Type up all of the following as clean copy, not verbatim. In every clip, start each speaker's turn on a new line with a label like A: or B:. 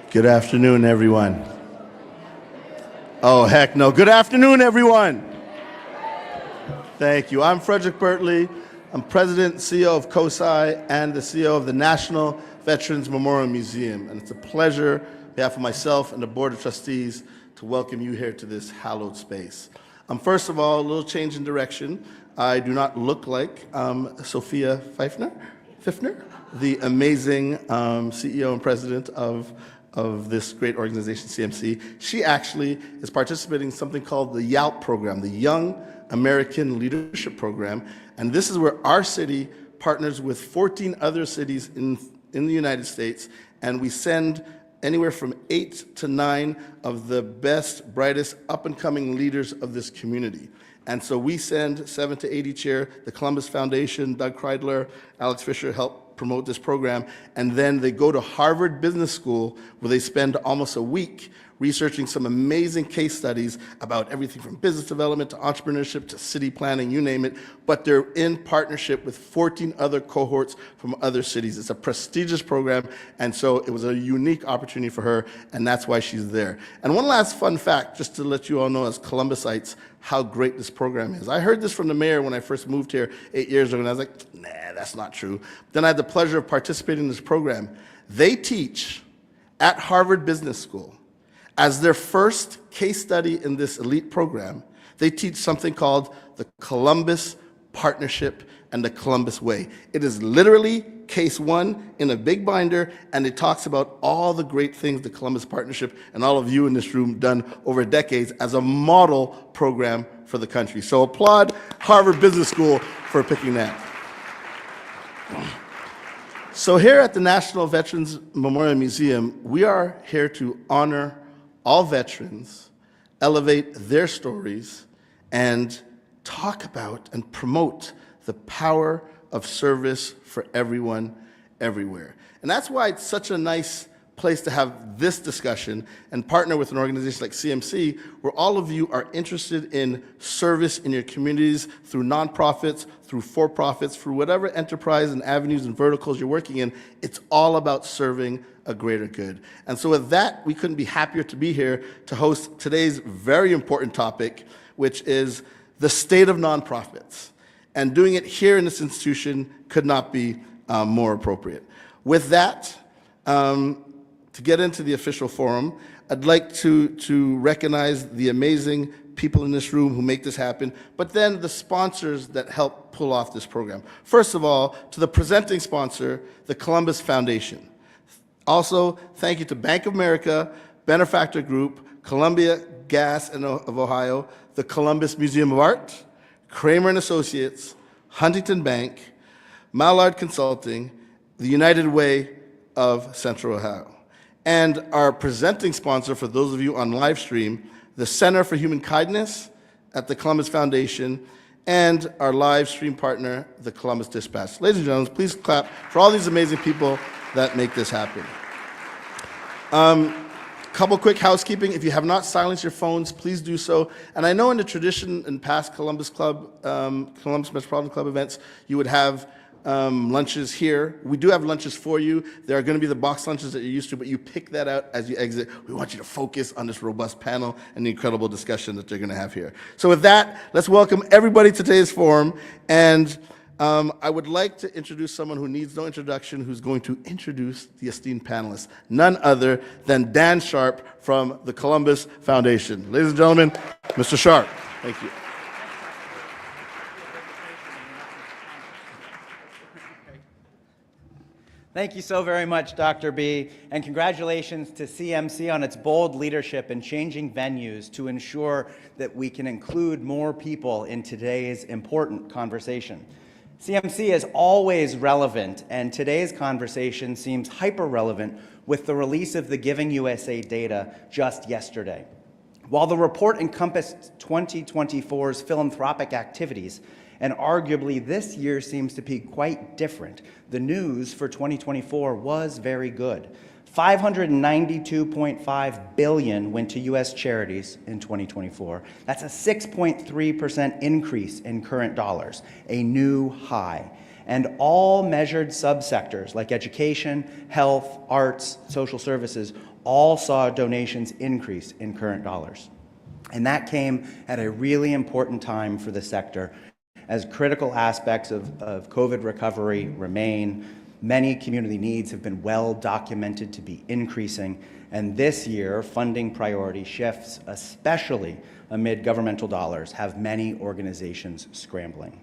A: Good afternoon, everyone. Oh, heck no. Good afternoon, everyone. Thank you. I'm Frederick Bertley. I'm President and CEO of COSI and the CEO of the National Veterans Memorial Museum. And it's a pleasure, on behalf of myself and the Board of Trustees, to welcome you here to this hallowed space. First of all, a little change in direction. I do not look like Sophia Pfeiffer, the amazing CEO and President of this great organization, CMC. She actually is participating in something called the YALP program, the Young American Leadership Program. And this is where our city partners with 14 other cities in the United States, and we send anywhere from 8 to 9 of the best, brightest, up-and-coming leaders of this community. And so we send 7 to 8 each year. The Columbus Foundation, Doug Kreidler, Alex Fisher help promote this program, and then they go to Harvard Business School where they spend almost a week researching some amazing case studies about everything from business development to entrepreneurship to city planning, you name it, but they're in partnership with 14 other cohorts from other cities. It's a prestigious program, and so it was a unique opportunity for her, and that's why she's there. And one last fun fact, just to let you all know as Columbusites, how great this program is. I heard this from the mayor when I first moved here 8 years ago, and I was like, nah, that's not true. Then I had the pleasure of participating in this program. They teach at Harvard Business School, as their first case study in this elite program, they teach something called the Columbus Partnership and the Columbus Way. It is literally case one in a big binder, and it talks about all the great things the Columbus Partnership and all of you in this room done over decades as a model program for the country. So applaud Harvard Business School for picking that. So here at the National Veterans Memorial Museum, we are here to honor all veterans, elevate their stories, and talk about and promote the power of service for everyone, everywhere. And that's why it's such a nice place to have this discussion and partner with an organization like CMC, where all of you are interested in service in your communities through nonprofits, through for-profits, through whatever enterprise and avenues and verticals you're working in. It's all about serving a greater good. And so with that, we couldn't be happier to be here to host today's very important topic, which is the state of nonprofits. And doing it here in this institution could not be more appropriate. With that, to get into the official forum, I'd like to recognize the amazing people in this room who make this happen, but then the sponsors that help pull off this program. First of all, to the presenting sponsor, the Columbus Foundation. Also, thank you to Bank of America, Benefactor Group, Columbia Gas of Ohio, the Columbus Museum of Art, Kramer & Associates, Huntington Bank, Mallard Consulting, the United Way of Central Ohio. And our presenting sponsor, for those of you on live stream, the Center for Human Kindness at the Columbus Foundation, and our live stream partner, the Columbus Dispatch. Ladies and gentlemen, please clap for all these amazing people that make this happen. Couple quick housekeeping. If you have not silenced your phones, please do so. And I know in the tradition in past Columbus Metropolitan Club events, you would have lunches here. We do have lunches for you. There are going to be the box lunches that you're used to, but you pick that out as you exit. We want you to focus on this robust panel and the incredible discussion that they're going to have here. So with that, let's welcome everybody to today's forum. And I would like to introduce someone who needs no introduction, who's going to introduce the esteemed panelists, none other than Dan Sharp from the Columbus Foundation. Ladies and gentlemen, Mr. Sharp. Thank you.
B: Thank you so very much, Dr. B, and congratulations to CMC on its bold leadership in changing venues to ensure that we can include more people in today's important conversation. CMC is always relevant, and today's conversation seems hyper-relevant with the release of the Giving USA data just yesterday. While the report encompassed 2024's philanthropic activities, and arguably this year seems to be quite different, the news for 2024 was very good. $592.5 billion went to U.S. charities in 2024. That's a 6.3% increase in current dollars, a new high. and all measured subsectors like education, health, arts, social services, all saw donations increase in current dollars. And that came at a really important time for the sector, as critical aspects of COVID recovery remain. Many community needs have been well documented to be increasing, and this year, funding priority shifts, especially amid governmental dollars, have many organizations scrambling.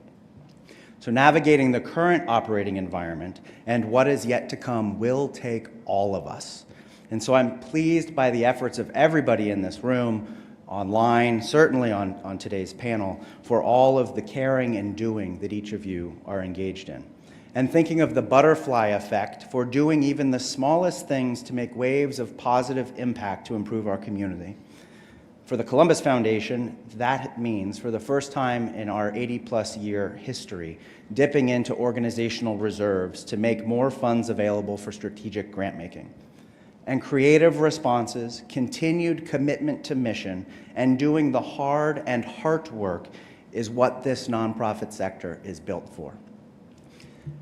B: So navigating the current operating environment and what is yet to come will take all of us. And so I'm pleased by the efforts of everybody in this room, online, certainly on today's panel, for all of the caring and doing that each of you are engaged in. And thinking of the butterfly effect for doing even the smallest things to make waves of positive impact to improve our community. For the Columbus Foundation, that means, for the first time in our 80-plus year history, dipping into organizational reserves to make more funds available for strategic grant making. And creative responses, continued commitment to mission, and doing the hard and heart work is what this nonprofit sector is built for.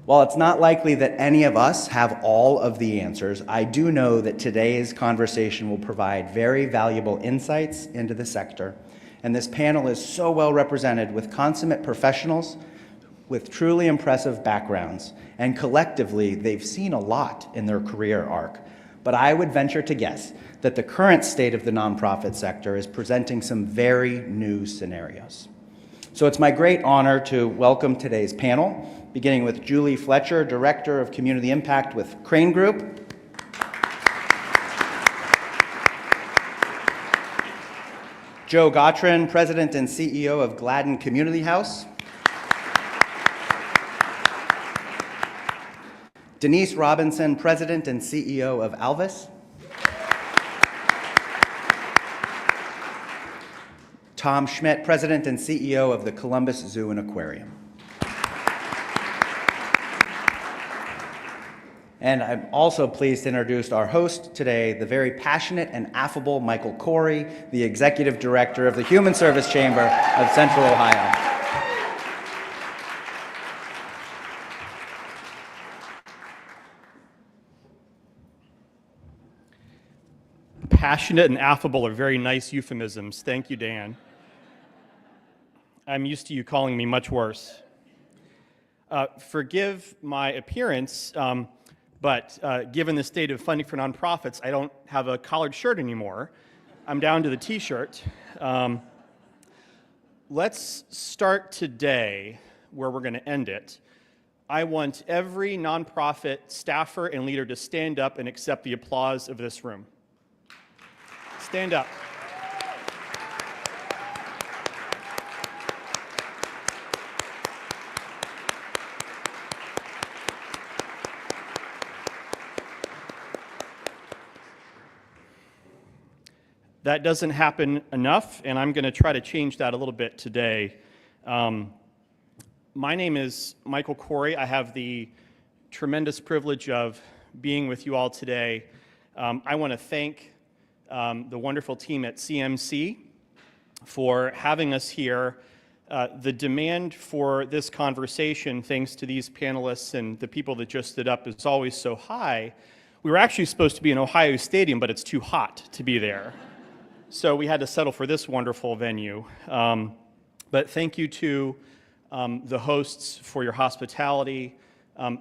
B: While it's not likely that any of us have all of the answers, I do know that today's conversation will provide very valuable insights into the sector, and this panel is so well represented with consummate professionals with truly impressive backgrounds, and collectively they've seen a lot in their career arc. But I would venture to guess that the current state of the nonprofit sector is presenting some very new scenarios. So it's my great honor to welcome today's panel, beginning with Julie Fletcher, Director of Community Impact with Crane Group. Joe Gottron, President and CEO of Gladden Community House. Denise Robinson, President and CEO of Alvis. Tom Schmid, President and CEO of the Columbus Zoo and Aquarium. And I'm also pleased to introduce our host today, the very passionate and affable Michael Corey, the Executive Director of the Human Service Chamber of Central Ohio.
C: Passionate and affable are very nice euphemisms. Thank you, Dan. I'm used to you calling me much worse. Forgive my appearance, but given the state of funding for nonprofits, I don't have a collared shirt anymore. I'm down to the t-shirt. Let's start today where we're going to end it. I want every nonprofit staffer and leader to stand up and accept the applause of this room. Stand up. That doesn't happen enough, and I'm going to try to change that a little bit today. My name is Michael Corey. I have the tremendous privilege of being with you all today. I want to thank the wonderful team at CMC for having us here. The demand for this conversation, thanks to these panelists and the people that just stood up, is always so high. We were actually supposed to be in Ohio Stadium, but it's too hot to be there. So we had to settle for this wonderful venue. But thank you to the hosts for your hospitality.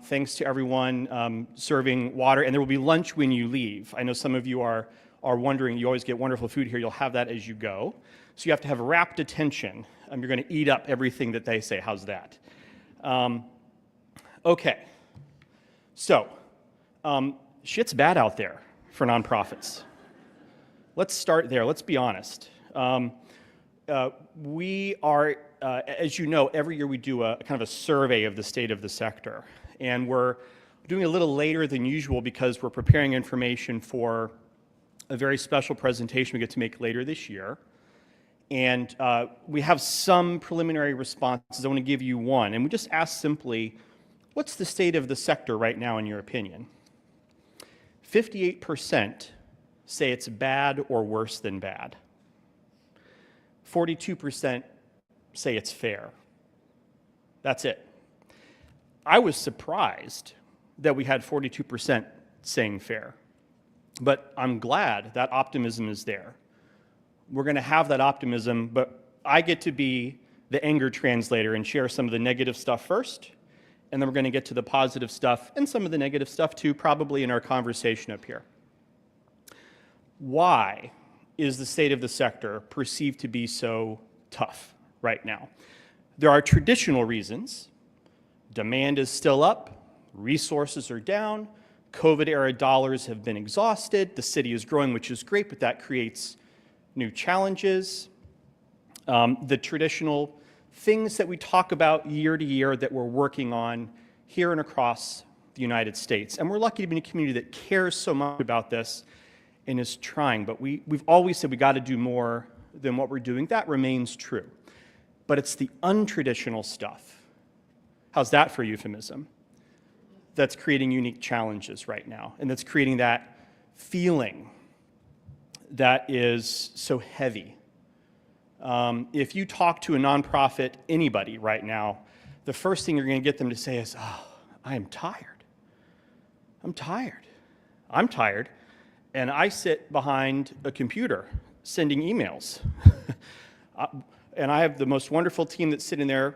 C: Thanks to everyone serving water. And there will be lunch when you leave. I know some of you are wondering, you always get wonderful food here. You'll have that as you go. So you have to have rapt attention. You're going to eat up everything that they say. How's that? Okay. So, shit's bad out there for nonprofits. Let's start there. Let's be honest. We are, as you know, every year we do a kind of a survey of the state of the sector. And we're doing it a little later than usual because we're preparing information for a very special presentation we get to make later this year. And we have some preliminary responses. I want to give you one. And we just ask simply, what's the state of the sector right now in your opinion? 58% say it's bad or worse than bad. 42% say it's fair. That's it. I was surprised that we had 42% saying fair. But I'm glad that optimism is there. We're going to have that optimism, but I get to be the anger translator and share some of the negative stuff first, and then we're going to get to the positive stuff and some of the negative stuff too, probably in our conversation up here. Why is the state of the sector perceived to be so tough right now? There are traditional reasons. Demand is still up, resources are down, COVID-era dollars have been exhausted, the city is growing, which is great, but that creates new challenges. The traditional things that we talk about year to year that we're working on here and across the United States. And we're lucky to be in a community that cares so much about this and is trying, but we've always said we got to do more than what we're doing. That remains true. But it's the untraditional stuff. How's that for euphemism? That's creating unique challenges right now, and that's creating that feeling that is so heavy. If you talk to a nonprofit, anybody right now, the first thing you're going to get them to say is, oh, I am tired. I'm tired. I'm tired. And I sit behind a computer sending emails. And I have the most wonderful team that's sitting there,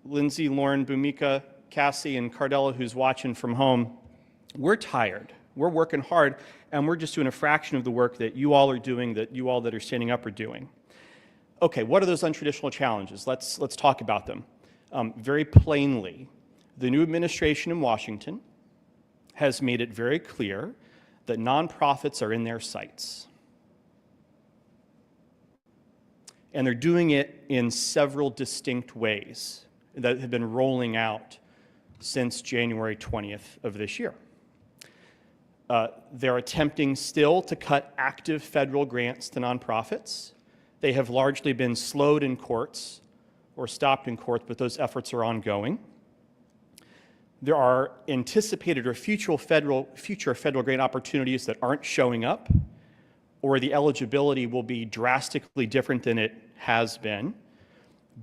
C: Lindsay, Lauren, Bhumika, Cassie, and Cardella, who's watching from home. We're tired. We're working hard, and we're just doing a fraction of the work that you all are doing, that you all that are standing up are doing. Okay, what are those untraditional challenges? Let's talk about them. Very plainly, the new administration in Washington has made it very clear that nonprofits are in their sights. And they're doing it in several distinct ways that have been rolling out since January 20th of this year. They're attempting still to cut active federal grants to nonprofits. They have largely been slowed in courts or stopped in courts, but those efforts are ongoing. There are anticipated or future federal grant opportunities that aren't showing up, or the eligibility will be drastically different than it has been.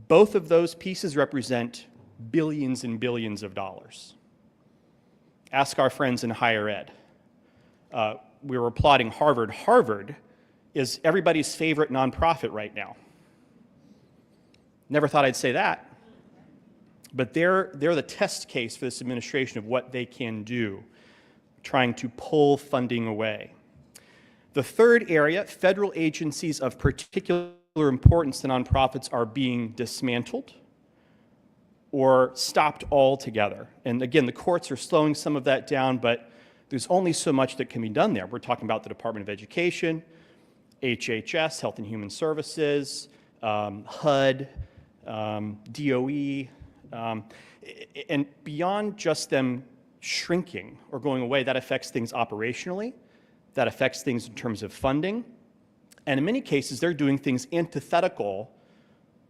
C: Both of those pieces represent billions and billions of dollars. Ask our friends in higher ed. We were applauding Harvard. Harvard is everybody's favorite nonprofit right now. Never thought I'd say that. But they're the test case for this administration of what they can do, trying to pull funding away. The third area, federal agencies of particular importance to nonprofits are being dismantled or stopped altogether. And again, the courts are slowing some of that down, but there's only so much that can be done there. We're talking about the Department of Education, HHS, Health and Human Services, HUD, DOE, and beyond just them shrinking or going away, that affects things operationally, that affects things in terms of funding, and in many cases, they're doing things antithetical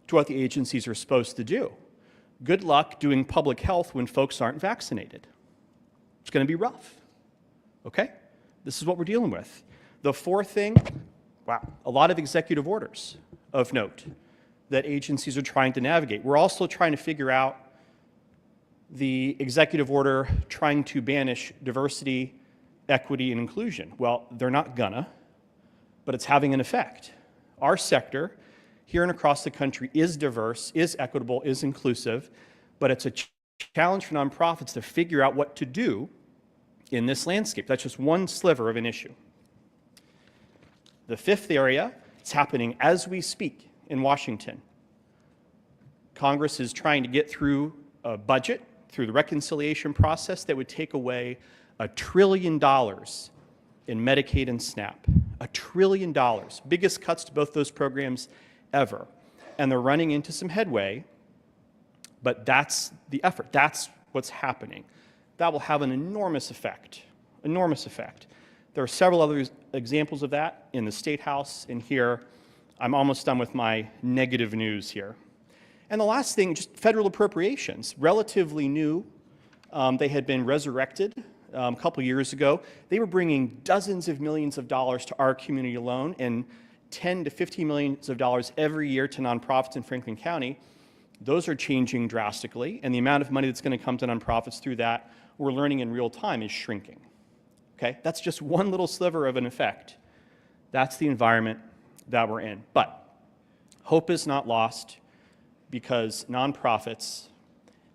C: to what the agencies are supposed to do. Good luck doing public health when folks aren't vaccinated. It's going to be rough, okay? This is what we're dealing with. The fourth thing, wow, a lot of executive orders of note that agencies are trying to navigate. We're also trying to figure out the executive order trying to banish diversity, equity, and inclusion. Well, they're not gonna, but it's having an effect. Our sector here and across the country is diverse, is equitable, is inclusive, but it's a challenge for nonprofits to figure out what to do in this landscape. That's just one sliver of an issue. The fifth area, it's happening as we speak in Washington. Congress is trying to get through a budget, through the reconciliation process that would take away $1 trillion in Medicaid and SNAP. $1 trillion, biggest cuts to both those programs ever. And they're running into some headway, but that's the effort. That's what's happening. That will have an enormous effect, enormous effect. There are several other examples of that in the State House and here. I'm almost done with my negative news here. And the last thing, just federal appropriations, relatively new. They had been resurrected a couple years ago. They were bringing dozens of millions of dollars to our community alone and $10 to $15 million every year to nonprofits in Franklin County. Those are changing drastically, and the amount of money that's going to come to nonprofits through that, we're learning in real time, is shrinking. Okay? That's just one little sliver of an effect. That's the environment that we're in. But hope is not lost, because nonprofits,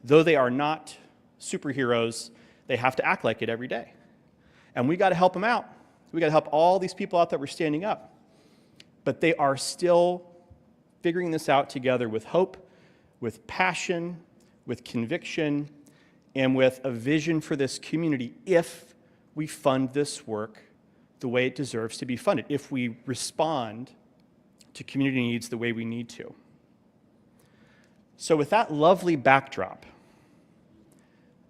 C: though they are not superheroes, they have to act like it every day. And we got to help them out. We got to help all these people out that were standing up. But they are still figuring this out together with hope, with passion, with conviction, and with a vision for this community if we fund this work the way it deserves to be funded, if we respond to community needs the way we need to. So with that lovely backdrop,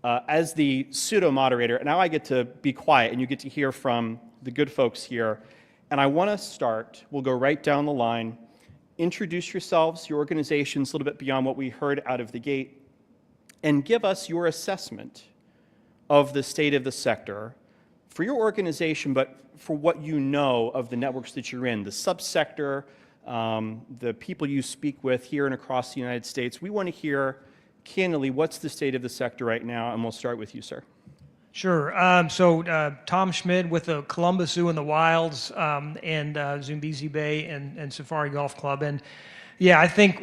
C: as the pseudo-moderator, now I get to be quiet and you get to hear from the good folks here. And I want to start, we'll go right down the line, introduce yourselves, your organizations, a little bit beyond what we heard out of the gate, and give us your assessment of the state of the sector for your organization, but for what you know of the networks that you're in, the subsector, the people you speak with here and across the United States. We want to hear candidly what's the state of the sector right now, and we'll start with you, sir.
D: Sure. Tom Schmid with the Columbus Zoo and the Wilds and Zambezi Bay and Safari Golf Club. And yeah, I think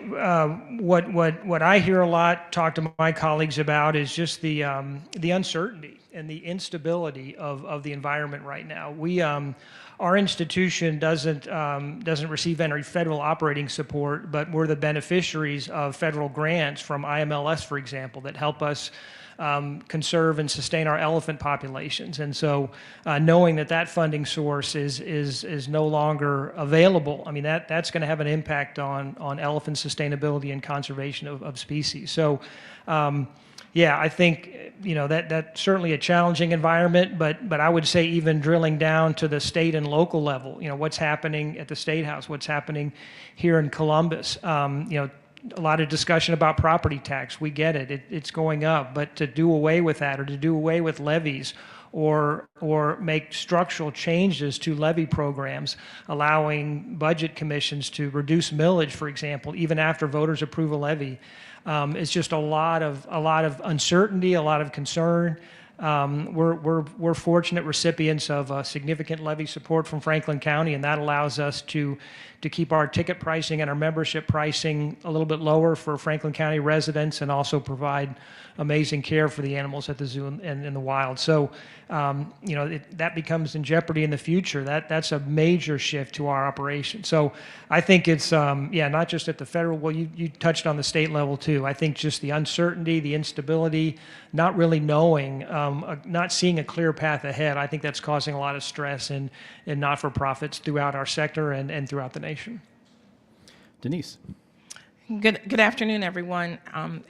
D: what I hear a lot, talk to my colleagues about, is just the uncertainty and the instability of the environment right now. Our institution doesn't receive any federal operating support, but we're the beneficiaries of federal grants from IMLS, for example, that help us conserve and sustain our elephant populations. And so knowing that funding source is no longer available, I mean, that's going to have an impact on elephant sustainability and conservation of species. So yeah, I think, that's certainly a challenging environment, but I would say even drilling down to the state and local level, what's happening at the State House, what's happening here in Columbus, a lot of discussion about property tax. We get it. It's going up. But to do away with that, or to do away with levies, or make structural changes to levy programs, allowing budget commissions to reduce millage, for example, even after voters approve a levy, is just a lot of uncertainty, a lot of concern. We're fortunate recipients of significant levy support from Franklin County, and that allows us to keep our ticket pricing and our membership pricing a little bit lower for Franklin County residents, and also provide amazing care for the animals at the zoo and in the wild. So, that becomes in jeopardy in the future. That's a major shift to our operation. So I think it's, not just at the federal, well, you touched on the state level too. I think just the uncertainty, the instability, not really knowing, not seeing a clear path ahead, I think that's causing a lot of stress in not-for-profits throughout our sector and throughout the nation.
C: Denise.
E: Good afternoon, everyone.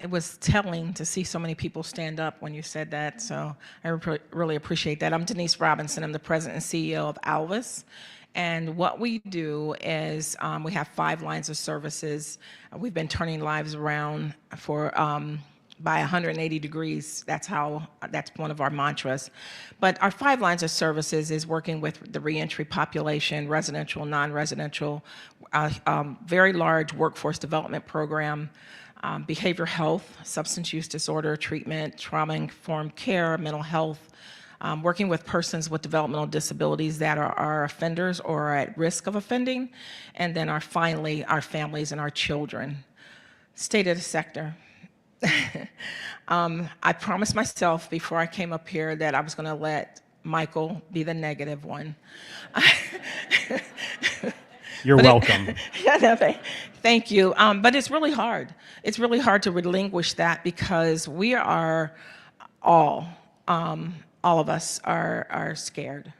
E: It was telling to see so many people stand up when you said that, so I really appreciate that. I'm Denise Robinson. I'm the president and CEO of Alvis. And what we do is we have 5 lines of services. We've been turning lives around for by 180 degrees. That's one of our mantras. But our 5 lines of services is working with the reentry population, residential, non-residential, very large workforce development program, behavioral health, substance use disorder treatment, trauma-informed care, mental health, working with persons with developmental disabilities that are offenders or are at risk of offending, and then finally our families and our children. State of the sector. I promised myself before I came up here that I was going to let Michael be the negative one.
C: You're welcome.
E: Thank you. But it's really hard. It's really hard to relinquish that, because we are all of us are scared.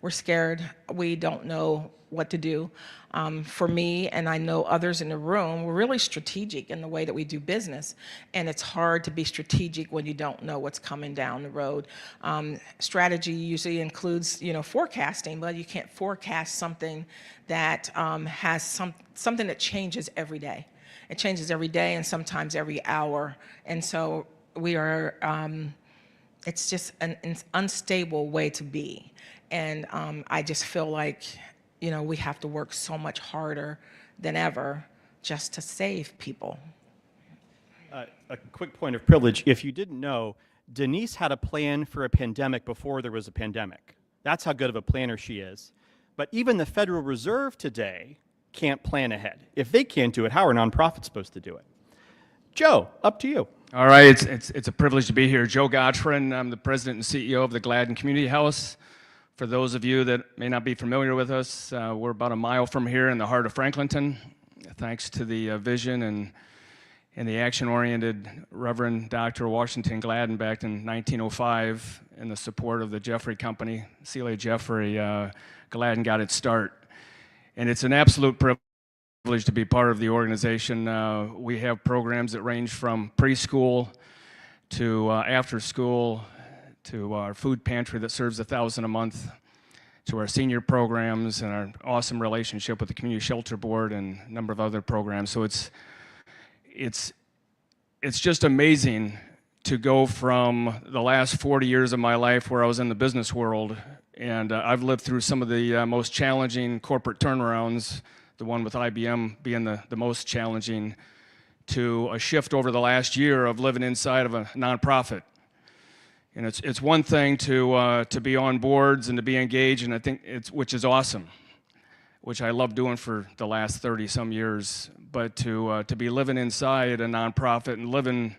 E: We're scared. We don't know what to do. For me, and I know others in the room, we're really strategic in the way that we do business. And it's hard to be strategic when you don't know what's coming down the road. Strategy usually includes, forecasting, but you can't forecast something that has something that changes every day. It changes every day and sometimes every hour. And so we are, it's just an unstable way to be. And I just feel like, we have to work so much harder than ever just to save people.
C: A quick point of privilege. If you didn't know, Denise had a plan for a pandemic before there was a pandemic. That's how good of a planner she is. But even the Federal Reserve today can't plan ahead. If they can't do it, how are nonprofits supposed to do it? Joe, up to you.
F: All right, it's a privilege to be here. Joe Gottron, I'm the president and CEO of the Gladden Community House. For those of you that may not be familiar with us, we're about a mile from here in the heart of Franklinton. Thanks to the vision and the action-oriented Reverend Dr. Washington Gladden back in 1905, and the support of the Jeffrey Company, C.L.A. Jeffrey, Gladden got its start. And it's an absolute privilege to be part of the organization. We have programs that range from preschool to after school, to our food pantry that serves 1,000 a month, to our senior programs and our awesome relationship with the Community Shelter Board and a number of other programs. So it's just amazing to go from the last 40 years of my life where I was in the business world, and I've lived through some of the most challenging corporate turnarounds, the one with IBM being the most challenging, to a shift over the last year of living inside of a nonprofit. And it's one thing to be on boards and to be engaged, and I think which is awesome, which I love doing for the last 30-some years. But to be living inside a nonprofit and living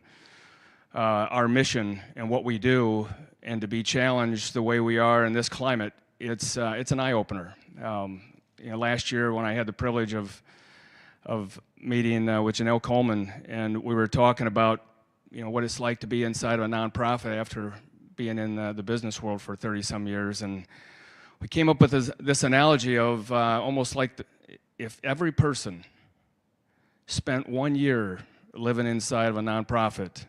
F: our mission and what we do, and to be challenged the way we are in this climate, it's an eye-opener. Last year when I had the privilege of meeting with Janelle Coleman, and we were talking about what it's like to be inside of a nonprofit after being in the business world for 30-some years, and we came up with this analogy of almost like if every person spent 1 year living inside of a nonprofit,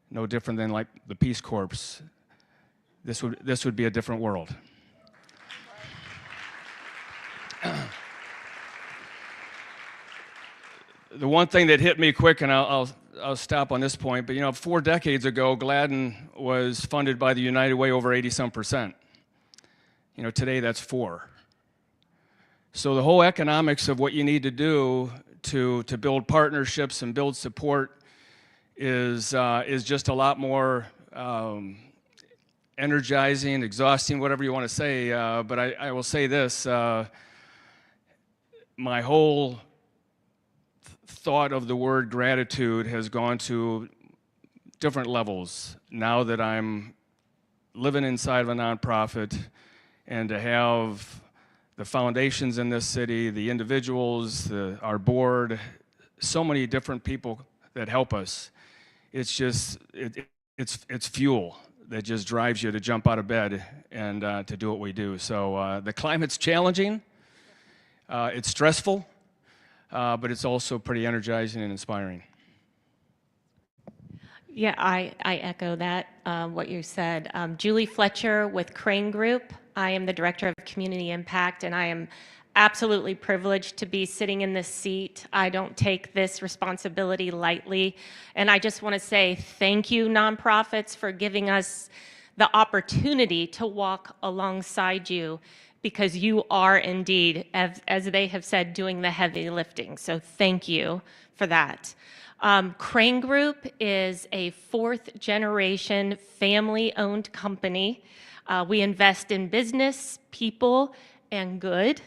F: no different than like the Peace Corps, this would be a different world. The one thing that hit me quick, and I'll stop on this point, but 4 decades ago, Gladden was funded by the United Way over 80-some%. Today that's 4. So the whole economics of what you need to do to build partnerships and build support is just a lot more energizing, exhausting, whatever you want to say. But I will say this: my whole thought of the word gratitude has gone to different levels now that I'm living inside of a nonprofit, and to have the foundations in this city, the individuals, our board, so many different people that help us. It's just, it's fuel that just drives you to jump out of bed and to do what we do. So the climate's challenging, it's stressful, but it's also pretty energizing and inspiring.
G: Yeah, I echo that, what you said. Julie Fletcher with Crane Group. I am the Director of Community Impact, and I am absolutely privileged to be sitting in this seat. I don't take this responsibility lightly, and I just want to say thank you, nonprofits, for giving us the opportunity to walk alongside you, because you are indeed, as they have said, doing the heavy lifting. So thank you for that. Crane Group is a 4th-generation family-owned company. We invest in business, people, and good.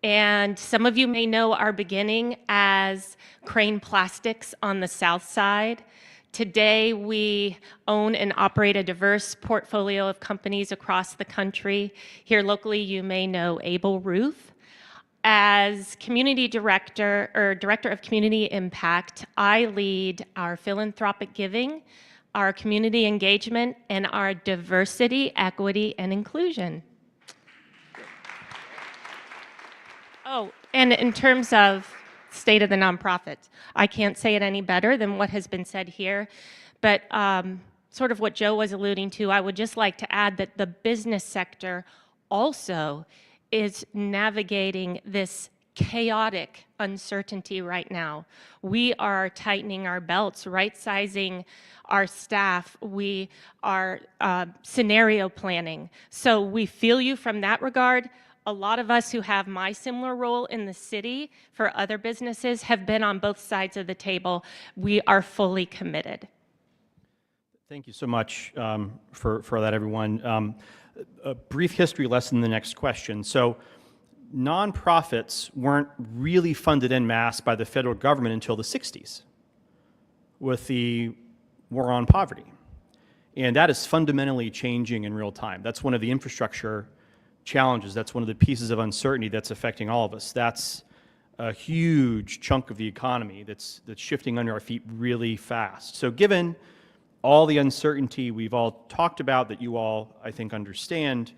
G: And some of you may know our beginning as Crane Plastics on the South Side. Today, we own and operate a diverse portfolio of companies across the country. Here locally, you may know Able Roof. As Community Director, or Director of Community Impact, I lead our philanthropic giving, our community engagement, and our diversity, equity, and inclusion. Oh, and in terms of state of the nonprofit, I can't say it any better than what has been said here, but sort of what Joe was alluding to, I would just like to add that the business sector also is navigating this chaotic uncertainty right now. We are tightening our belts, right-sizing our staff. We are scenario planning. So we feel you from that regard. A lot of us who have my similar role in the city for other businesses have been on both sides of the table. We are fully committed.
C: Thank you so much for that, everyone. A brief history lesson in the next question. So nonprofits weren't really funded en masse by the federal government until the 60s with the war on poverty. And that is fundamentally changing in real time. That's one of the infrastructure challenges. That's one of the pieces of uncertainty that's affecting all of us. That's a huge chunk of the economy that's shifting under our feet really fast. So given all the uncertainty we've all talked about that you all, I think, understand,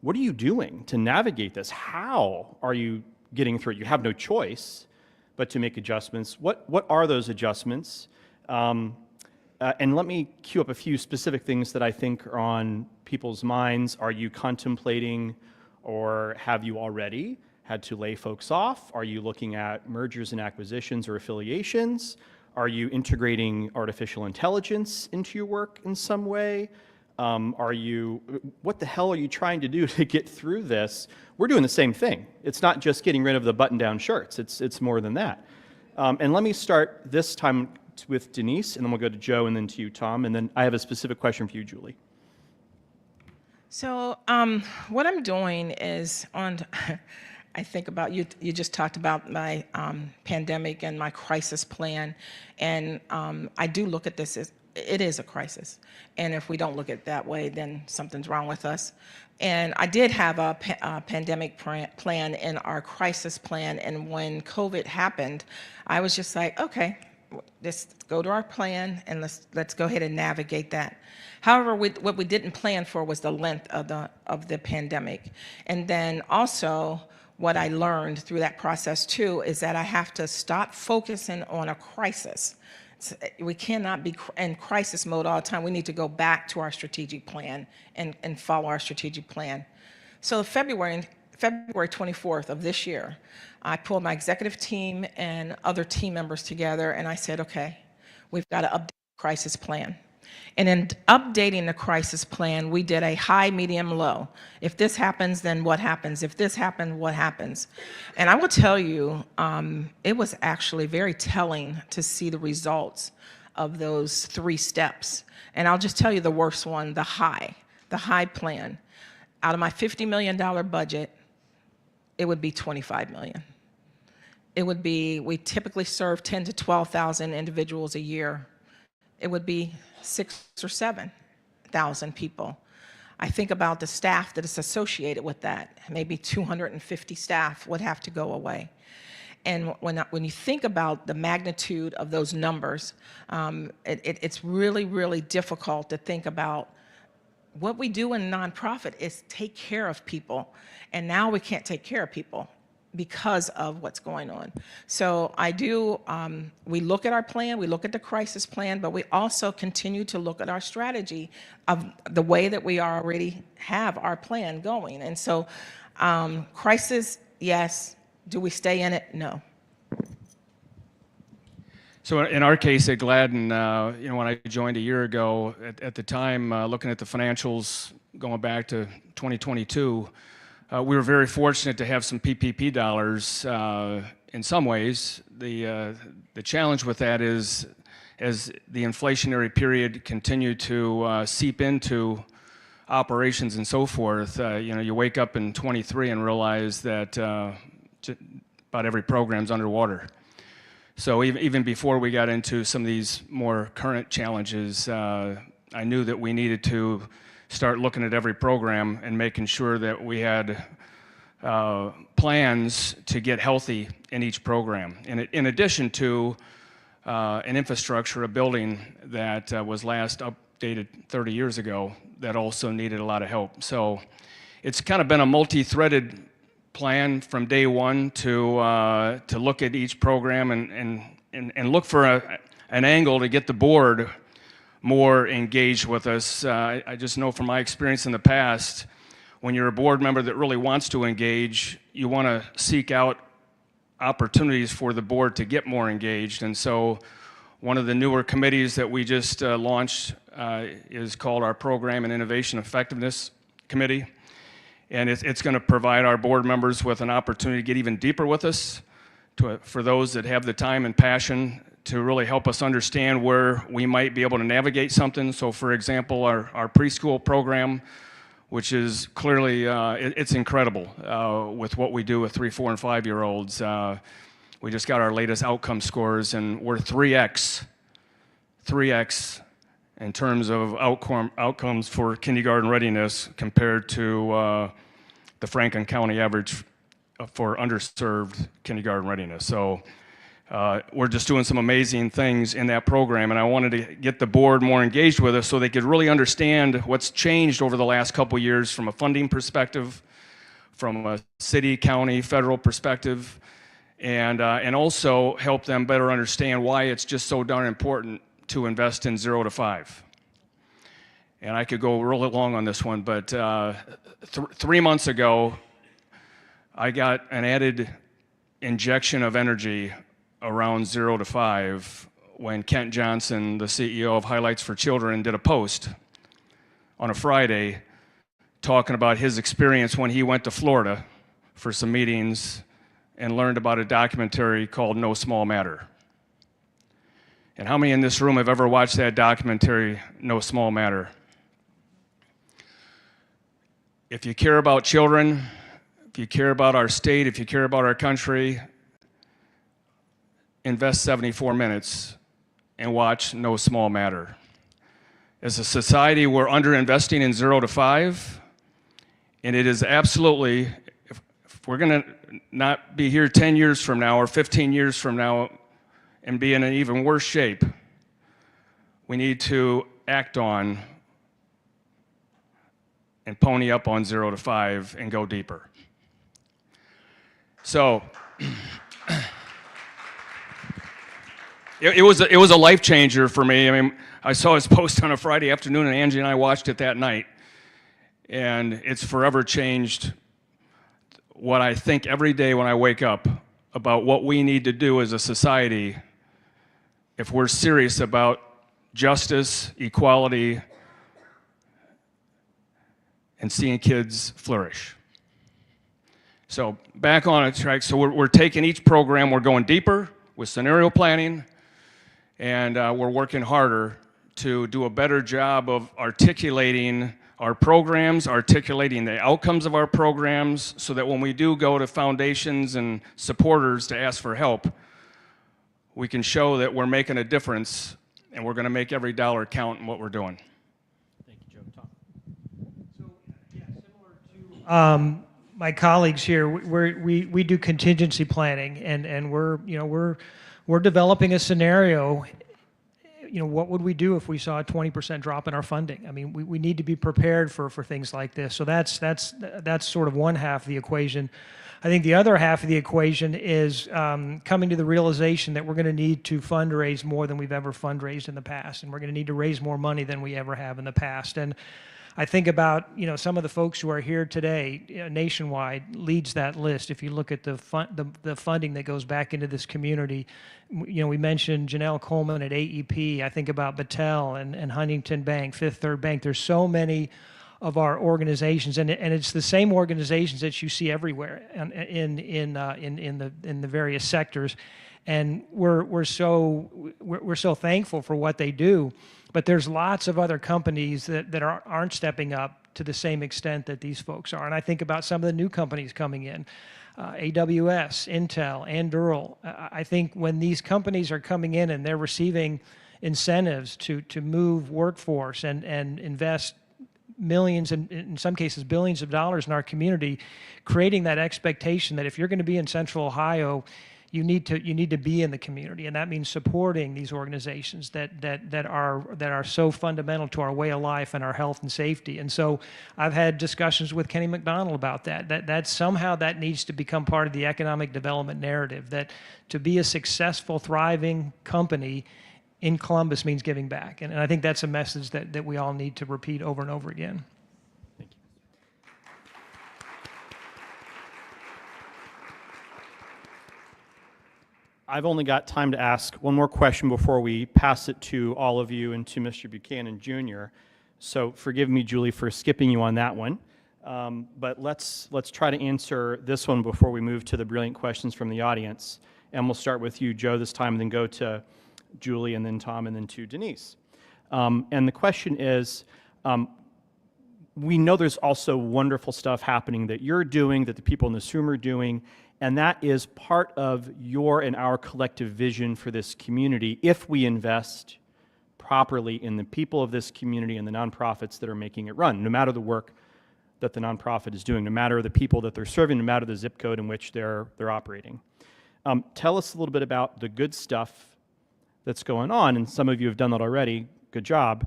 C: what are you doing to navigate this? How are you getting through it? You have no choice but to make adjustments. What are those adjustments? And let me cue up a few specific things that I think are on people's minds. Are you contemplating, or have you already had to lay folks off? Are you looking at mergers and acquisitions or affiliations? Are you integrating artificial intelligence into your work in some way? What the hell are you trying to do to get through this? We're doing the same thing. It's not just getting rid of the button-down shirts. It's more than that. And let me start this time with Denise, and then we'll go to Joe, and then to you, Tom, and then I have a specific question for you, Julie.
E: So what I'm doing is I think about, you just talked about my pandemic and my crisis plan, and I do look at this as, it is a crisis. And if we don't look at it that way, then something's wrong with us. And I did have a pandemic plan in our crisis plan, and when COVID happened, I was just like, okay, just go to our plan and let's go ahead and navigate that. However, what we didn't plan for was the length of the pandemic. And then also, what I learned through that process too is that I have to stop focusing on a crisis. We cannot be in crisis mode all the time. We need to go back to our strategic plan and follow our strategic plan. So February 24th of this year, I pulled my executive team and other team members together, and I said, okay, we've got to update the crisis plan. And in updating the crisis plan, we did a high, medium, low. If this happens, then what happens? If this happens, what happens? And I will tell you, it was actually very telling to see the results of those 3 steps. And I'll just tell you the worst one, the high plan. Out of my $50 million budget, it would be $25 million. It would be, we typically serve 10 to 12,000 individuals a year. It would be 6,000 or 7,000 people. I think about the staff that is associated with that. Maybe 250 staff would have to go away. And when you think about the magnitude of those numbers, it's really, really difficult to think about what we do in nonprofit is take care of people. And now we can't take care of people because of what's going on. So we look at our plan, we look at the crisis plan, but we also continue to look at our strategy of the way that we already have our plan going. And so crisis, yes. Do we stay in it? No.
F: So in our case at Gladden, when I joined a year ago, at the time, looking at the financials going back to 2022, we were very fortunate to have some PPP dollars. In some ways, the challenge with that is, as the inflationary period continued to seep into operations and so forth, you wake up in 23 and realize that about every program's underwater. So even before we got into some of these more current challenges, I knew that we needed to start looking at every program and making sure that we had plans to get healthy in each program. In addition to an infrastructure, a building that was last updated 30 years ago that also needed a lot of help. So it's kind of been a multi-threaded plan from day one to look at each program and look for an angle to get the board more engaged with us. I just know from my experience in the past, when you're a board member that really wants to engage, you want to seek out opportunities for the board to get more engaged. And so one of the newer committees that we just launched is called our Program and Innovation Effectiveness Committee. And it's going to provide our board members with an opportunity to get even deeper with us, for those that have the time and passion to really help us understand where we might be able to navigate something. So for example, our preschool program, which is clearly, it's incredible with what we do with 3, 4, and 5-year-olds. We just got our latest outcome scores, and we're 3x in terms of outcomes for kindergarten readiness compared to the Franklin County average for underserved kindergarten readiness. So we're just doing some amazing things in that program, and I wanted to get the board more engaged with us so they could really understand what's changed over the last couple years from a funding perspective, from a city, county, federal perspective, and also help them better understand why it's just so darn important to invest in 0 to 5. And I could go really long on this one, but 3 months ago, I got an added injection of energy around 0 to 5 when Kent Johnson, the CEO of Highlights for Children, did a post on a Friday talking about his experience when he went to Florida for some meetings and learned about a documentary called No Small Matter. And how many in this room have ever watched that documentary, No Small Matter? If you care about children, if you care about our state, if you care about our country, invest 74 minutes and watch No Small Matter. As a society, we're underinvesting in 0 to 5, and it is absolutely, if we're going to not be here 10 years from now or 15 years from now and be in an even worse shape, we need to act on and pony up on 0 to 5 and go deeper. So it was a life changer for me. I mean, I saw his post on a Friday afternoon, and Angie and I watched it that night, and it's forever changed what I think every day when I wake up about what we need to do as a society if we're serious about justice, equality, and seeing kids flourish. So back on a track, so we're taking each program, we're going deeper with scenario planning, and we're working harder to do a better job of articulating our programs, articulating the outcomes of our programs, so that when we do go to foundations and supporters to ask for help, we can show that we're making a difference and we're going to make every dollar count in what we're doing.
C: Thank you, Joe. Tom.
D: So, yeah, similar to my colleagues here, we do contingency planning, and we're developing a scenario. What would we do if we saw a 20% drop in our funding? I mean, we need to be prepared for things like this. So that's sort of one half of the equation. I think the other half of the equation is coming to the realization that we're going to need to fundraise more than we've ever fundraised in the past, and we're going to need to raise more money than we ever have in the past. And I think about some of the folks who are here today. Nationwide leads that list. If you look at the funding that goes back into this community, we mentioned Janelle Coleman at AEP. I think about Battelle and Huntington Bank, Fifth Third Bank. There's so many of our organizations, and it's the same organizations that you see everywhere in the various sectors, and we're so thankful for what they do. But there's lots of other companies that aren't stepping up to the same extent that these folks are. And I think about some of the new companies coming in, AWS, Intel, Anduril. I think when these companies are coming in and they're receiving incentives to move workforce and invest millions and in some cases billions of dollars in our community, creating that expectation that if you're going to be in Central Ohio, you need to be in the community, and that means supporting these organizations that are so fundamental to our way of life and our health and safety. And so I've had discussions with Kenny McDonald about that somehow that needs to become part of the economic development narrative, that to be a successful, thriving company in Columbus means giving back. And I think that's a message that we all need to repeat over and over again.
C: I've only got time to ask one more question before we pass it to all of you and to Mr. Buchanan Jr. So forgive me, Julie, for skipping you on that one. but let's try to answer this one before we move to the brilliant questions from the audience. And we'll start with you, Joe, this time, and then go to Julie, and then Tom, and then to Denise. And the question is, we know there's also wonderful stuff happening that you're doing, that the people in this room are doing, and that is part of your and our collective vision for this community if we invest properly in the people of this community and the nonprofits that are making it run, no matter the work that the nonprofit is doing, no matter the people that they're serving, no matter the zip code in which they're operating. Tell us a little bit about the good stuff that's going on, and some of you have done that already, good job,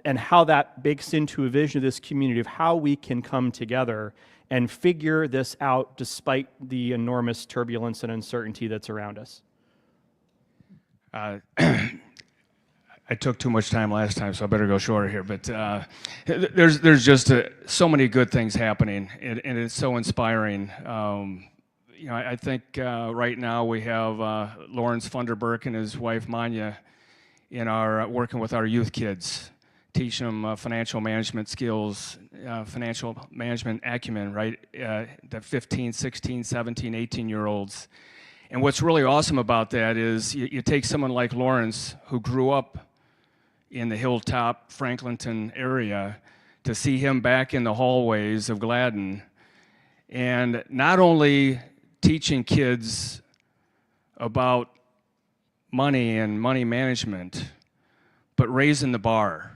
C: and how that bakes into a vision of this community of how we can come together and figure this out despite the enormous turbulence and uncertainty that's around us.
F: I took too much time last time, so I better go shorter here. But there's just so many good things happening, and it's so inspiring. You know, I think right now we have Lawrence Funderburk and his wife Manya in our working with our youth kids, teaching them financial management skills, financial management acumen, right? The 15, 16, 17, 18-year-olds. And what's really awesome about that is you take someone like Lawrence, who grew up in the Hilltop, Franklinton area, to see him back in the hallways of Gladden, and not only teaching kids about money and money management, but raising the bar.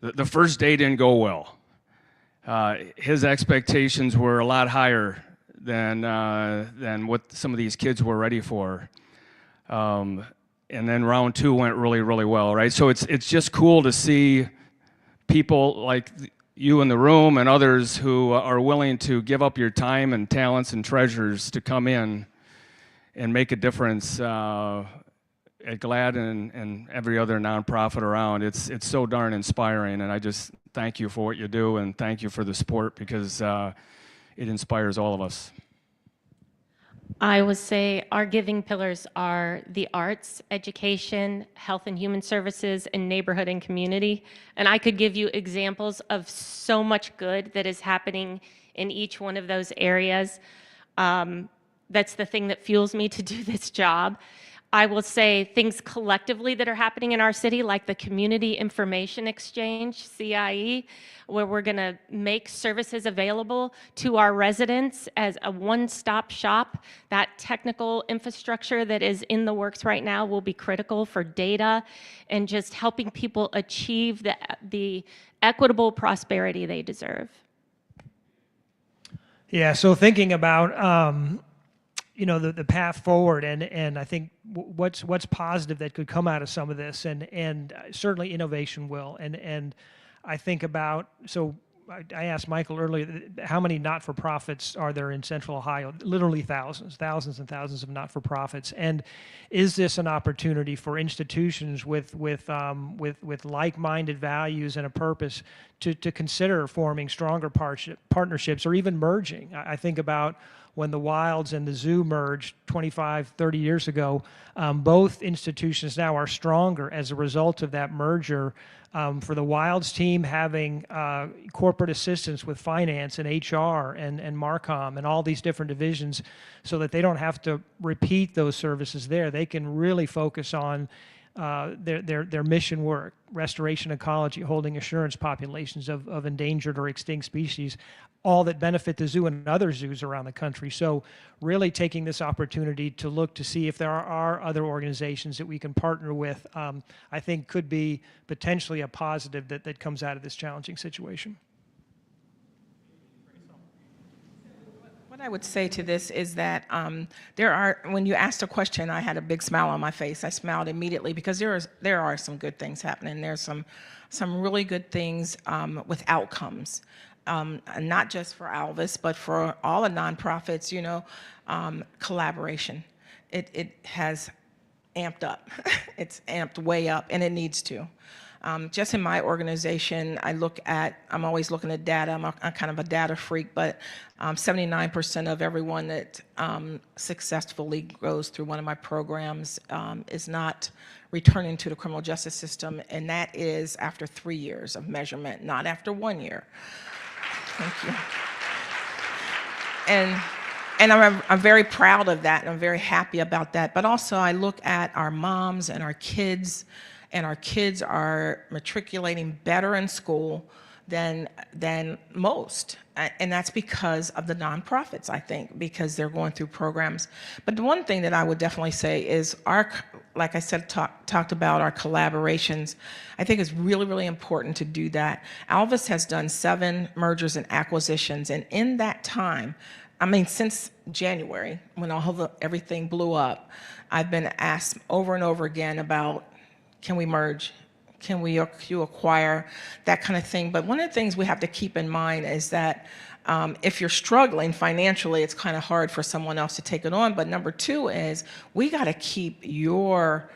F: The first day didn't go well. His expectations were a lot higher than what some of these kids were ready for. And then round two went really, really well, right? So it's just cool to see people like you in the room and others who are willing to give up your time and talents and treasures to come in and make a difference at Gladden and every other nonprofit around. It's so darn inspiring, and I just thank you for what you do, and thank you for the support, because it inspires all of us.
G: I would say our giving pillars are the arts, education, health and human services, and neighborhood and community. And I could give you examples of so much good that is happening in each one of those areas. That's the thing that fuels me to do this job. I will say things collectively that are happening in our city, like the Community Information Exchange, CIE, where we're going to make services available to our residents as a one-stop shop. That technical infrastructure that is in the works right now will be critical for data and just helping people achieve the equitable prosperity they deserve.
D: Yeah, so thinking about you know, the path forward, and I think what's positive that could come out of some of this, and certainly innovation will, and I think about, so I asked Michael earlier, how many not-for-profits are there in Central Ohio? Literally thousands and thousands of not-for-profits. And is this an opportunity for institutions with like-minded values and a purpose to consider forming stronger partnerships or even merging? I think about when the Wilds and the zoo merged 25, 30 years ago. Both institutions now are stronger as a result of that merger. For the Wilds team, having corporate assistance with finance and HR and Marcom and all these different divisions, so that they don't have to repeat those services there. They can really focus on their mission work, restoration ecology, holding assurance populations of endangered or extinct species, all that benefit the zoo and other zoos around the country. So really taking this opportunity to look to see if there are other organizations that we can partner with, I think could be potentially a positive that comes out of this challenging situation.
E: What I would say to this is that when you asked a question, I had a big smile on my face. I smiled immediately because there are some good things happening. There's some really good things with outcomes, not just for Alvis, but for all the nonprofits. You know, collaboration. It has amped up. It's amped way up, and it needs to. Just in my organization, I'm always looking at data. I'm kind of a data freak, but 79% of everyone that successfully goes through one of my programs is not returning to the criminal justice system, and that is after 3 years of measurement, not after 1 year. Thank you. And I'm very proud of that, and I'm very happy about that. But also, I look at our moms and our kids are matriculating better in school than most. And that's because of the nonprofits, I think, because they're going through programs. But the one thing that I would definitely say is like I said, talked about our collaborations. I think it's really, really important to do that. Alvis has done 7 mergers and acquisitions, and in that time, I mean, since January, when everything blew up, I've been asked over and over again about, can we merge? Can you acquire, that kind of thing. But one of the things we have to keep in mind is that if you're struggling financially, it's kind of hard for someone else to take it on. But number 2 is we got to keep your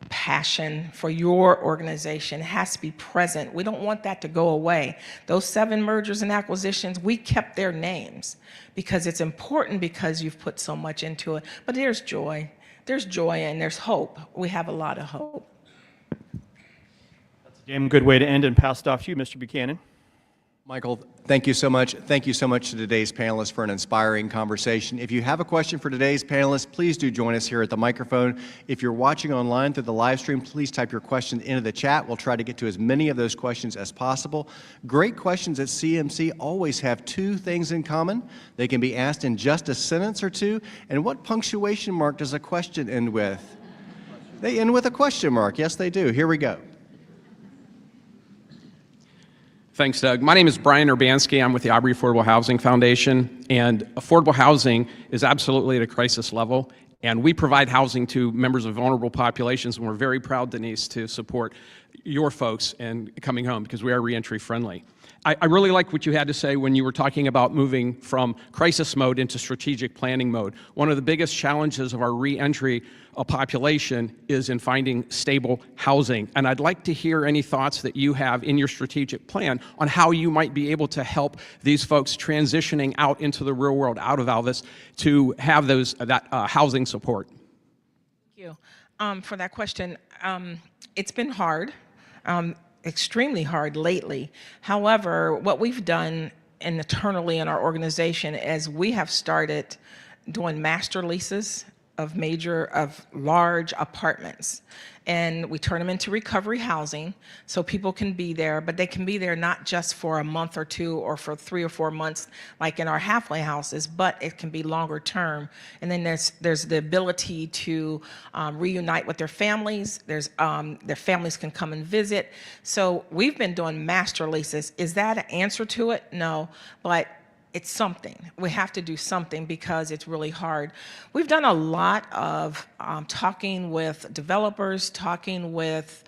E: passion for your organization. It has to be present. We don't want that to go away. Those 7 mergers and acquisitions, we kept their names because it's important, because you've put so much into it. But there's joy. There's joy and there's hope. We have a lot of hope.
C: Damn good way to end, and pass it off to you, Mr. Buchanan.
H: Michael, thank you so much. Thank you so much to today's panelists for an inspiring conversation. If you have a question for today's panelists, please do join us here at the microphone. If you're watching online through the live stream, please type your question into the chat. We'll try to get to as many of those questions as possible. Great questions at CMC always have 2 things in common. They can be asked in just a sentence or 2. And what punctuation mark does a question end with? They end with a question mark. Yes, they do. Here we go.
I: Thanks, Doug. My name is Brian Urbanski. I'm with the Aubrey Affordable Housing Foundation, and affordable housing is absolutely at a crisis level, and we provide housing to members of vulnerable populations, and we're very proud, Denise, to support your folks and coming home, because we are reentry friendly. I really like what you had to say when you were talking about moving from crisis mode into strategic planning mode. One of the biggest challenges of our reentry population is in finding stable housing. And I'd like to hear any thoughts that you have in your strategic plan on how you might be able to help these folks transitioning out into the real world, out of Alvis, to have that housing support.
E: Thank you for that question. It's been hard. Extremely hard lately. However, what we've done internally in our organization is we have started doing master leases of large apartments, and we turn them into recovery housing so people can be there, but they can be there not just for a month or 2 or for 3 or 4 months like in our halfway houses, but it can be longer term. And then there's the ability to reunite with their families. Their families can come and visit. So we've been doing master leases. Is that an answer to it? No, but it's something. We have to do something because it's really hard. We've done a lot of talking with developers, talking with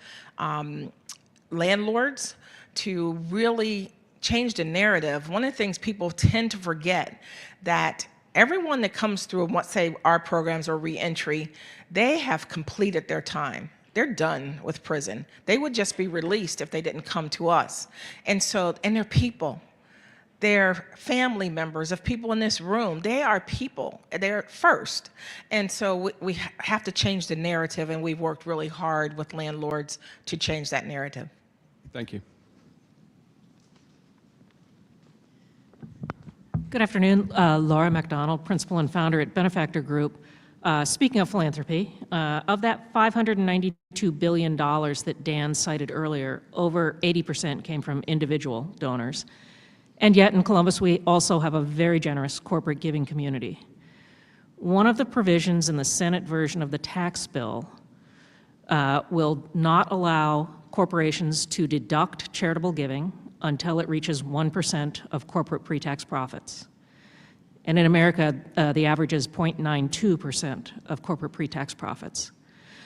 E: landlords to really change the narrative. One of the things people tend to forget, that everyone that comes through, let's say our programs or reentry, they have completed their time. They're done with prison. They would just be released if they didn't come to us. And they're people. They're family members of people in this room. They are people. They're first. And so we have to change the narrative, and we've worked really hard with landlords to change that narrative.
I: Thank you.
J: Good afternoon. Laura McDonald, principal and founder at Benefactor Group. Speaking of philanthropy, of that $592 billion that Dan cited earlier, over 80% came from individual donors. And yet in Columbus, we also have a very generous corporate giving community. One of the provisions in the Senate version of the tax bill will not allow corporations to deduct charitable giving until it reaches 1% of corporate pre-tax profits. And in America, the average is 0.92% of corporate pre-tax profits.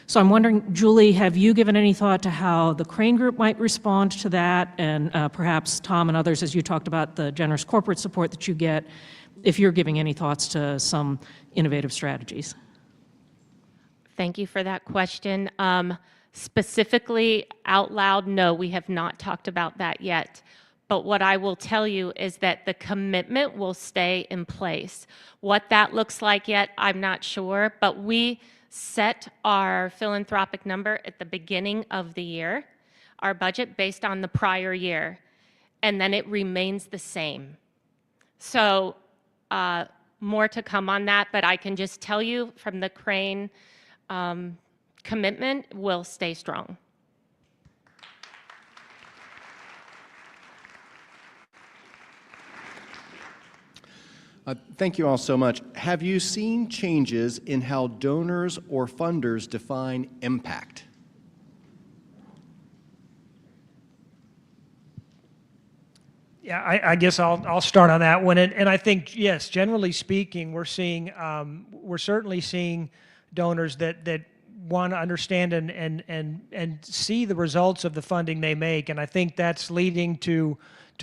J: So I'm wondering, Julie, have you given any thought to how the Crane Group might respond to that, and perhaps Tom and others, as you talked about the generous corporate support that you get, if you're giving any thoughts to some innovative strategies?
G: Thank you for that question. Specifically, out loud, no, we have not talked about that yet. But what I will tell you is that the commitment will stay in place. What that looks like yet, I'm not sure, but we set our philanthropic number at the beginning of the year, our budget based on the prior year. and then it remains the same. So more to come on that, but I can just tell you from the Crane commitment, will stay strong.
H: Thank you all so much. Have you seen changes in how donors or funders define impact?
D: Yeah, I guess I'll start on that one, and I think yes, generally speaking, we're certainly seeing donors that want to understand and see the results of the funding they make, and I think that's leading to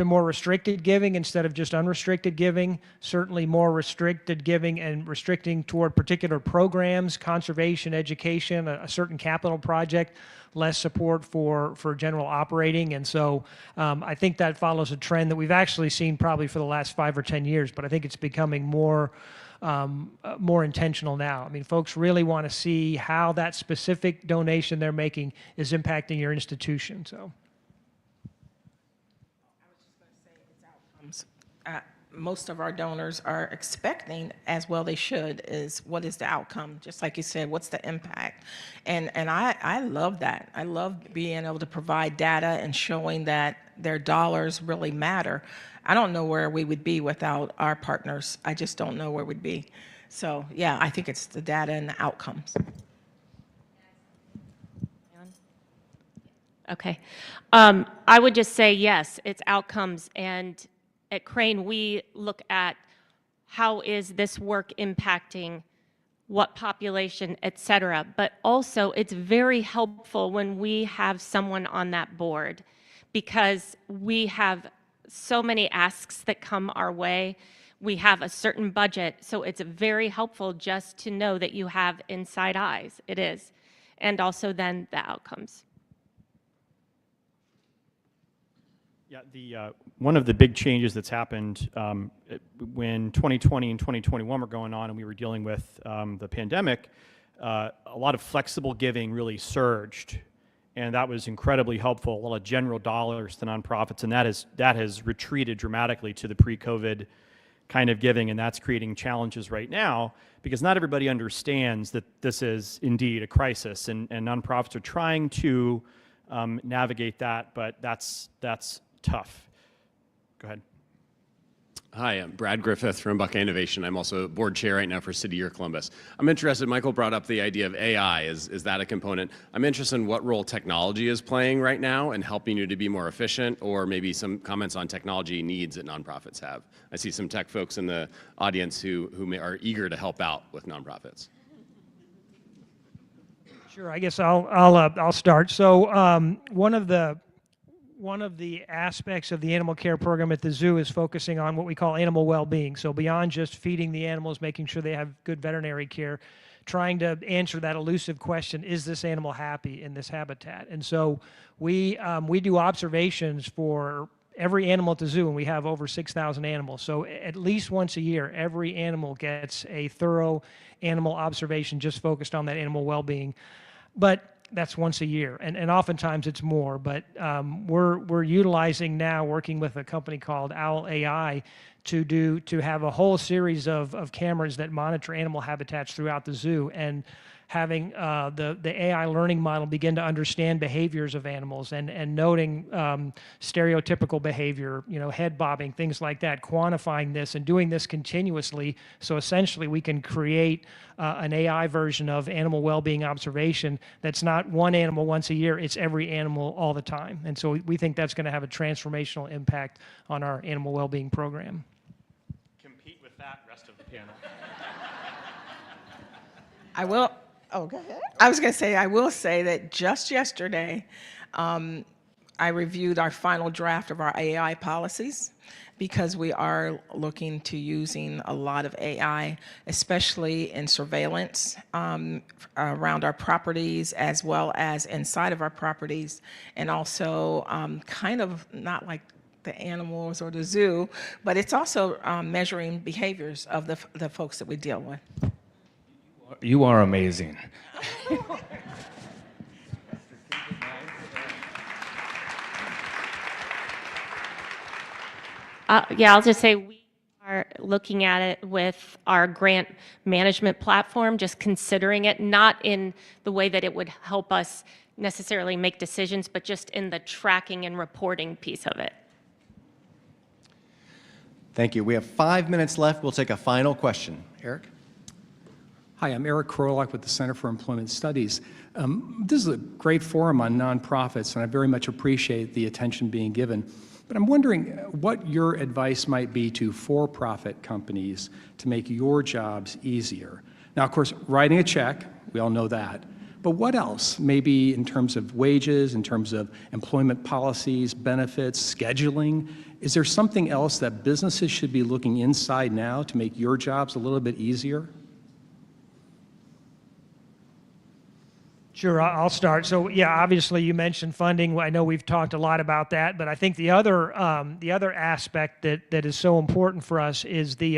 D: more restricted giving instead of just unrestricted giving. Certainly more restricted giving and restricting toward particular programs, conservation, education, a certain capital project, less support for general operating. And so I think that follows a trend that we've actually seen probably for the last 5 or 10 years, but I think it's becoming more intentional now. I mean, folks really want to see how that specific donation they're making is impacting your institution. So.
E: Most of our donors are expecting, as well they should, is what is the outcome? Just like you said, what's the impact? And I love that. I love being able to provide data and showing that their dollars really matter. I don't know where we would be without our partners. I just don't know where we'd be. So yeah, I think it's the data and the outcomes.
G: Okay. I would just say yes, it's outcomes, and at Crane, we look at how is this work impacting what population, et cetera. But also, it's very helpful when we have someone on that board, because we have so many asks that come our way. We have a certain budget, so it's very helpful just to know that you have inside eyes. It is. And also then the outcomes.
C: Yeah, one of the big changes that's happened when 2020 and 2021 were going on and we were dealing with the pandemic, a lot of flexible giving really surged, and that was incredibly helpful. A lot of general dollars to nonprofits, and that has retreated dramatically to the pre-COVID kind of giving, and that's creating challenges right now because not everybody understands that this is indeed a crisis, and nonprofits are trying to navigate that, but that's tough. Go ahead.
K: Hi, I'm Brad Griffith from Buckeye Innovation. I'm also board chair right now for City Year Columbus. I'm interested, Michael brought up the idea of AI. Is that a component? I'm interested in what role technology is playing right now and helping you to be more efficient, or maybe some comments on technology needs that nonprofits have. I see some tech folks in the audience who are eager to help out with nonprofits.
D: Sure, I guess I'll start. So one of the aspects of the animal care program at the zoo is focusing on what we call animal well-being. So beyond just feeding the animals, making sure they have good veterinary care, trying to answer that elusive question, is this animal happy in this habitat? And so we do observations for every animal at the zoo, and we have over 6,000 animals. So at least once a year, every animal gets a thorough animal observation just focused on that animal well-being. But that's once a year, and oftentimes it's more, but we're utilizing now, working with a company called Owl AI to have a whole series of cameras that monitor animal habitats throughout the zoo, and having the AI learning model begin to understand behaviors of animals and noting stereotypical behavior, head bobbing, things like that, quantifying this and doing this continuously. So essentially we can create an AI version of animal well-being observation that's not one animal once a year, it's every animal all the time. And so we think that's going to have a transformational impact on our animal well-being program.
C: Compete with that, rest of the panel.
E: I will. Oh, go ahead. I was going to say, I will say that just yesterday, I reviewed our final draft of our AI policies, because we are looking to using a lot of AI, especially in surveillance around our properties, as well as inside of our properties, and also kind of not like the animals or the zoo, but it's also measuring behaviors of the folks that we deal with.
L: You are amazing.
G: Yeah, I'll just say we are looking at it with our grant management platform, just considering it, not in the way that it would help us necessarily make decisions, but just in the tracking and reporting piece of it.
H: Thank you. We have 5 minutes left. We'll take a final question. Eric?
M: Hi, I'm Eric Krolak with the Center for Employment Studies. This is a great forum on nonprofits, and I very much appreciate the attention being given. But I'm wondering what your advice might be to for-profit companies to make your jobs easier. Now, of course, writing a check, we all know that. But what else? Maybe in terms of wages, in terms of employment policies, benefits, scheduling? Is there something else that businesses should be looking inside now to make your jobs a little bit easier?
D: Sure, I'll start. So yeah, obviously you mentioned funding. I know we've talked a lot about that, but I think the other aspect that is so important for us is the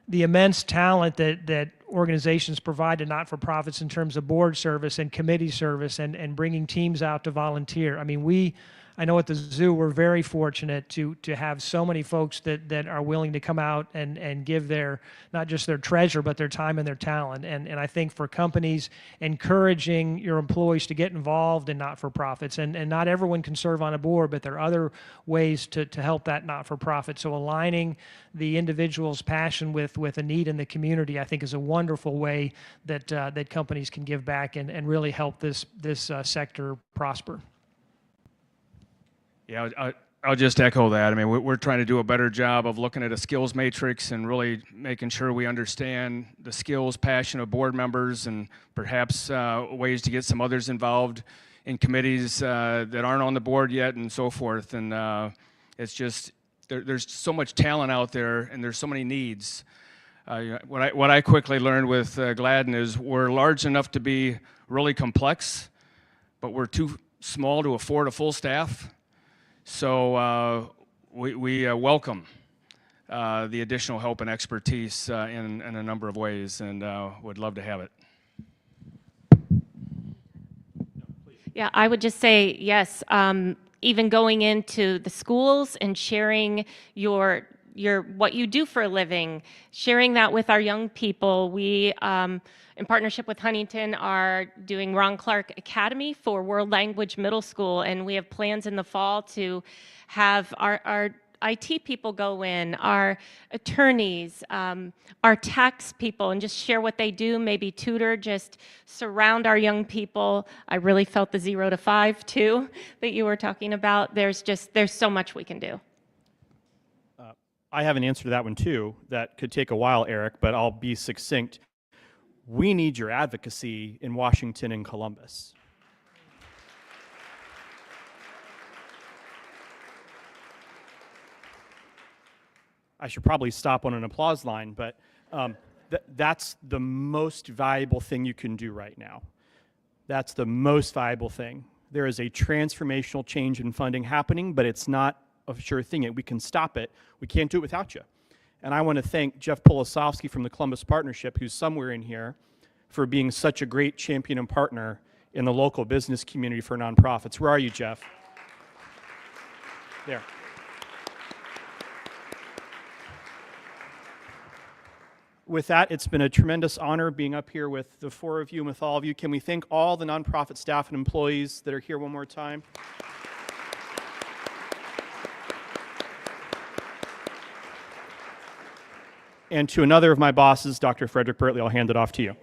D: immense talent that organizations provide to not-for-profits in terms of board service and committee service and bringing teams out to volunteer. I mean, I know at the zoo we're very fortunate to have so many folks that are willing to come out and give their, not just their treasure, but their time and their talent. And I think for companies, encouraging your employees to get involved in not-for-profits, and not everyone can serve on a board, but there are other ways to help that not-for-profit. So aligning the individual's passion with a need in the community, I think, is a wonderful way that companies can give back and really help this sector prosper.
F: Yeah, I'll just echo that. I mean, we're trying to do a better job of looking at a skills matrix and really making sure we understand the skills, passion of board members, and perhaps ways to get some others involved in committees that aren't on the board yet, and so forth. And it's just, there's so much talent out there, and there's so many needs. What I quickly learned with Gladden is we're large enough to be really complex, but we're too small to afford a full staff. So we welcome the additional help and expertise in a number of ways, and would love to have it.
G: Yeah, I would just say yes. Even going into the schools and sharing your what you do for a living, sharing that with our young people. We, in partnership with Huntington, are doing Ron Clark Academy for World Language Middle School, and we have plans in the fall to have our IT people go in, our attorneys, our tax people, and just share what they do, maybe tutor, just surround our young people. I really felt the 0 to 5 too that you were talking about. There's so much we can do.
C: I have an answer to that one too. That could take a while, Eric, but I'll be succinct. We need your advocacy in Washington and Columbus. I should probably stop on an applause line, but that's the most valuable thing you can do right now. That's the most valuable thing. There is a transformational change in funding happening, but it's not a sure thing. We can stop it. We can't do it without you. And I want to thank Jeff Polosovsky from the Columbus Partnership, who's somewhere in here, for being such a great champion and partner in the local business community for nonprofits. Where are you, Jeff? There. With that, it's been a tremendous honor being up here with the four of you and with all of you. Can we thank all the nonprofit staff and employees that are here one more time? And to another of my bosses, Dr. Frederick Bertley, I'll hand it off to you.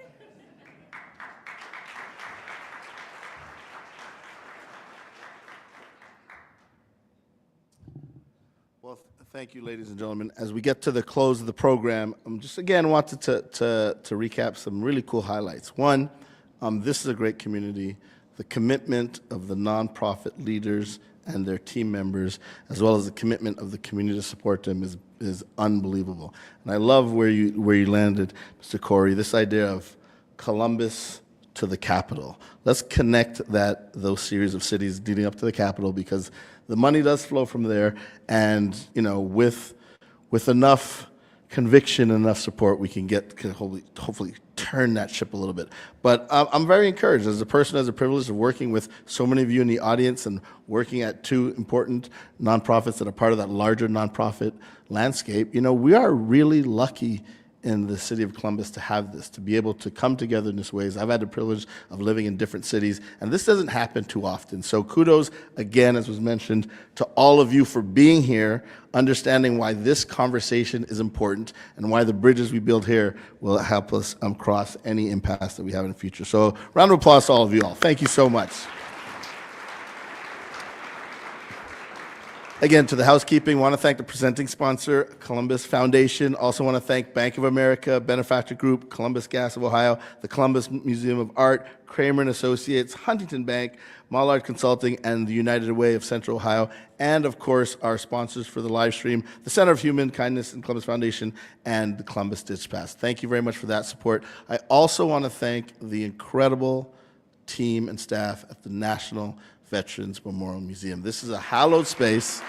A: Well, thank you, ladies and gentlemen. As we get to the close of the program, just again wanted to recap some really cool highlights. One, this is a great community. The commitment of the nonprofit leaders and their team members, as well as the commitment of the community to support them, is unbelievable. And I love where you landed, Mr. Corey, this idea of Columbus to the capital. Let's connect those series of cities leading up to the capital, because the money does flow from there, and with enough conviction and enough support, we can get hopefully turn that ship a little bit. But I'm very encouraged as a person who has the privilege of working with so many of you in the audience and working at two important nonprofits that are part of that larger nonprofit landscape. You know, we are really lucky in the city of Columbus to have this, to be able to come together in this ways. I've had the privilege of living in different cities, and this doesn't happen too often. So kudos, again, as was mentioned, to all of you for being here, understanding why this conversation is important and why the bridges we build here will help us cross any impasse that we have in the future. So round of applause to all of you all. Thank you so much. Again, to the housekeeping, want to thank the presenting sponsor, Columbus Foundation. Also want to thank Bank of America, Benefactor Group, Columbus Gas of Ohio, the Columbus Museum of Art, Kramer and Associates, Huntington Bank, Mallard Consulting, and the United Way of Central Ohio, and of course, our sponsors for the live stream, the Center of Human Kindness and Columbus Foundation, and the Columbus Dispatch. Thank you very much for that support. I also want to thank the incredible team and staff at the National Veterans Memorial Museum. This is a hallowed space.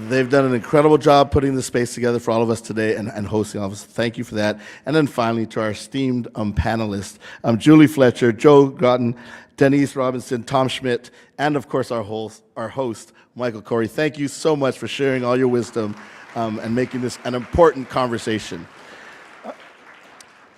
A: They've done an incredible job putting this space together for all of us today and hosting all of us. Thank you for that. And then finally, to our esteemed panelists, Julie Fletcher, Joe Gottron, Denise Robinson, Tom Schmid, and of course our host, Michael Corey. Thank you so much for sharing all your wisdom and making this an important conversation.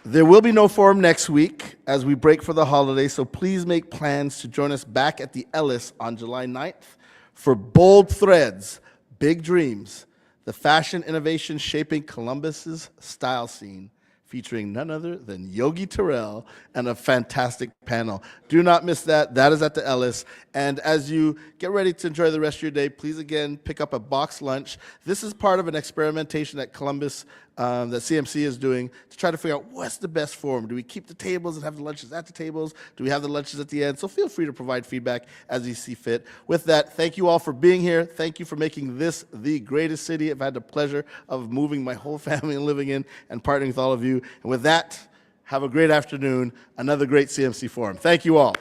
A: There will be no forum next week as we break for the holiday, so please make plans to join us back at the Ellis on July 9th for Bold Threads, Big Dreams, the fashion innovation shaping Columbus's style scene, featuring none other than Yogi Terrell and a fantastic panel. Do not miss that. That is at the Ellis. And as you get ready to enjoy the rest of your day, please again pick up a box lunch. This is part of an experimentation that Columbus, that CMC is doing to try to figure out what's the best form. Do we keep the tables and have the lunches at the tables? Do we have the lunches at the end? So feel free to provide feedback as you see fit. With that, thank you all for being here. Thank you for making this the greatest city I've had the pleasure of moving my whole family and living in and partnering with all of you. And with that, have a great afternoon, another great CMC forum. Thank you all.